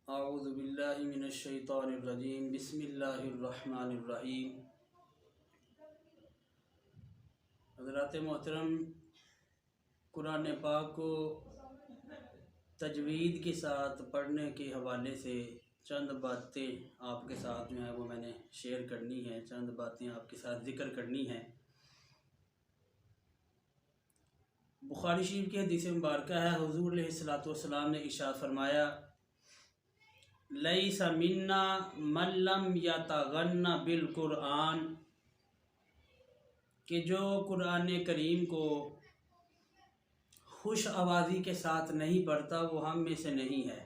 اعوذ باللہ من الشیطان الرجیم بسم اللہ الرحمن الرحیم۔ حضرات محترم، قرآن پاک کو تجوید کے ساتھ پڑھنے کے حوالے سے چند باتیں آپ کے ساتھ جو ہیں وہ میں نے شیئر کرنی ہیں، چند باتیں آپ کے ساتھ ذکر کرنی ہیں۔ بخاری شریف کی حدیث مبارکہ ہے، حضور علیہ الصلوۃ والسلام نے ارشاد فرمایا، لیس منا من لم یتغنى بالقرآن، کہ جو قرآن کریم کو خوش آوازی کے ساتھ نہیں پڑھتا وہ ہم میں سے نہیں ہے۔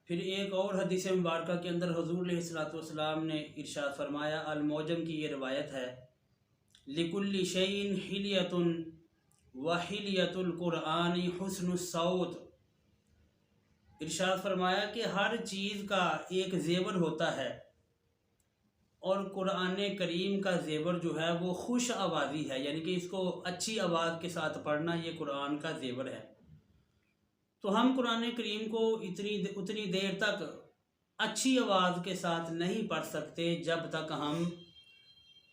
پھر ایک اور حدیث مبارکہ کے اندر حضور علیہ الصلوۃ والسلام نے ارشاد فرمایا، المعجم کی یہ روایت ہے، لکل شیء حلیۃ وحلیۃ القرآن حسن الصوت۔ ارشاد فرمایا کہ ہر چیز کا ایک زیور ہوتا ہے، اور قرآن کریم کا زیور جو ہے وہ خوش آوازی ہے، یعنی کہ اس کو اچھی آواز کے ساتھ پڑھنا یہ قرآن کا زیور ہے۔ تو ہم قرآن کریم کو اتنی دیر تک اچھی آواز کے ساتھ نہیں پڑھ سکتے جب تک ہم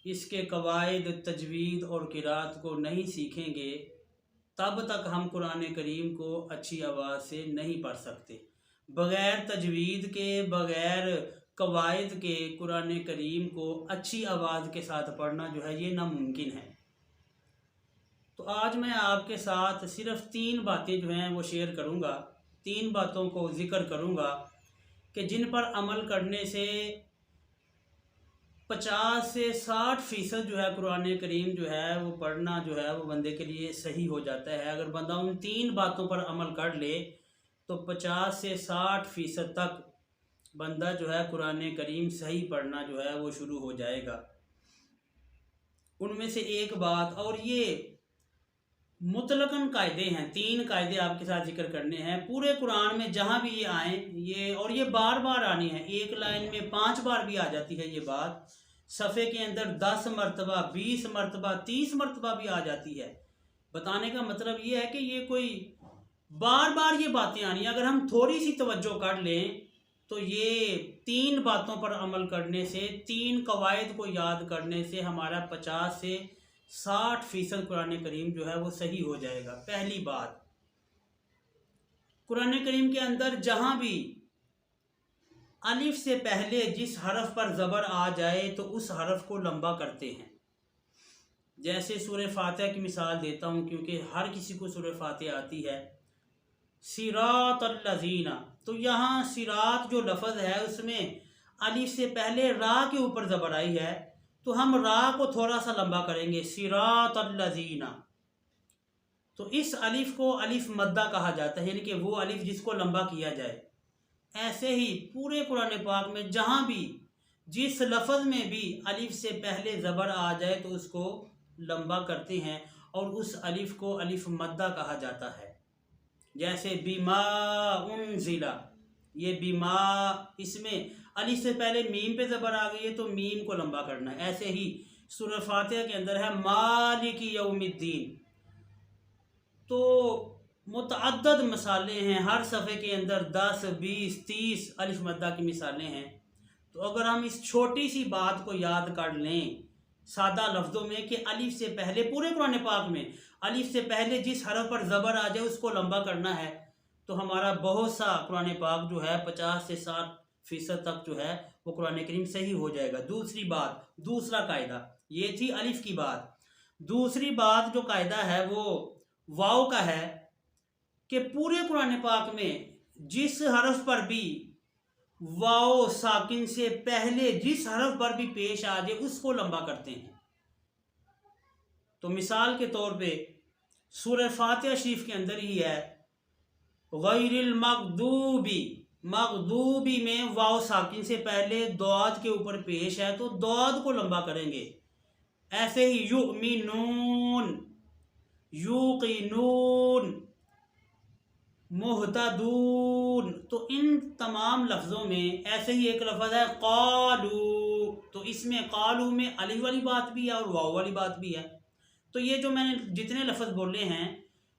اس کے قواعد، تجوید اور قرات کو نہیں سیکھیں گے، تب تک ہم قرآن کریم کو اچھی آواز سے نہیں پڑھ سکتے۔ بغیر تجوید کے، بغیر قواعد کے قرآن کریم کو اچھی آواز کے ساتھ پڑھنا جو ہے یہ ناممکن ہے۔ تو آج میں آپ کے ساتھ صرف 3 باتیں جو ہیں وہ شیئر کروں گا، 3 باتوں کو ذکر کروں گا کہ جن پر عمل کرنے سے 50 سے 60% جو ہے قرآن کریم جو ہے وہ پڑھنا جو ہے وہ بندے کے لیے صحیح ہو جاتا ہے۔ اگر بندہ ان 3 باتوں پر عمل کر لے تو 50 سے 60% تک بندہ جو ہے قرآن کریم صحیح پڑھنا جو ہے وہ شروع ہو جائے گا۔ ان میں سے ایک بات، اور یہ مطلقاً قاعدے ہیں، 3 قاعدے آپ کے ساتھ ذکر کرنے ہیں پورے قرآن میں جہاں بھی یہ آئیں، اور یہ بار بار آنی ہے، ایک لائن میں 5 بار بھی آ جاتی ہے یہ بات، صفحے کے اندر 10 مرتبہ، 20 مرتبہ، 30 مرتبہ بھی آ جاتی ہے۔ بتانے کا مطلب یہ ہے کہ یہ کوئی بار بار یہ باتیں آنی ہیں۔ اگر ہم تھوڑی سی توجہ کر لیں تو یہ 3 باتوں پر عمل کرنے سے، 3 قواعد کو یاد کرنے سے ہمارا 50 سے 60% قرآن کریم جو ہے وہ صحیح ہو جائے گا۔ پہلی بات، قرآن کریم کے اندر جہاں بھی الف سے پہلے جس حرف پر زبر آ جائے تو اس حرف کو لمبا کرتے ہیں۔ جیسے سورہ فاتحہ کی مثال دیتا ہوں کیونکہ ہر کسی کو سورہ فاتحہ آتی ہے، صراط الذین، تو یہاں صراط جو لفظ ہے اس میں الف سے پہلے را کے اوپر زبر آئی ہے، تو ہم را کو تھوڑا سا لمبا کریں گے، صراط الذین۔ تو اس الف کو الف مدہ کہا جاتا ہے، یعنی کہ وہ الف جس کو لمبا کیا جائے۔ ایسے ہی پورے قرآن پاک میں جہاں بھی جس لفظ میں بھی الف سے پہلے زبر آ جائے تو اس کو لمبا کرتے ہیں، اور اس الف کو الف مدہ کہا جاتا ہے۔ جیسے بما انزل، یہ بما، اس میں الف سے پہلے میم پہ زبر آ گئی ہے تو میم کو لمبا کرنا ہے۔ ایسے ہی سورہ فاتحہ کے اندر ہے مالک یوم الدین، تو متعدد مثالیں ہیں، ہر صفحے کے اندر 10، 20، 30 الف مدہ کی مثالیں ہیں۔ تو اگر ہم اس چھوٹی سی بات کو یاد کر لیں سادہ لفظوں میں کہ الف سے پہلے پورے قرآن پاک میں الف سے پہلے جس حرف پر زبر آ جائے اس کو لمبا کرنا ہے، تو ہمارا بہت سا قرآن پاک جو ہے 50 سے 60% تک جو ہے وہ قرآن کریم صحیح ہو جائے گا۔ دوسری بات، دوسرا قاعدہ، یہ تھی الف کی بات۔ دوسری بات جو قاعدہ ہے وہ واو کا ہے کہ پورے قرآن پاک میں جس حرف پر بھی واو ساکن سے پہلے جس حرف پر بھی پیش آ جائے اس کو لمبا کرتے ہیں۔ تو مثال کے طور پہ سورہ فاتحہ شریف کے اندر ہی ہے غیر المغضوبی، مغضوبی میں واو ساکن سے پہلے دعاد کے اوپر پیش ہے تو دعاد کو لمبا کریں گے۔ ایسے ہی یؤمنون، یوقنون، مہتدون، تو ان تمام لفظوں میں ایسے ہی ایک لفظ ہے قالو، تو اس میں قالو میں الف والی بات بھی ہے اور واو والی بات بھی ہے۔ تو یہ جو میں نے جتنے لفظ بولے ہیں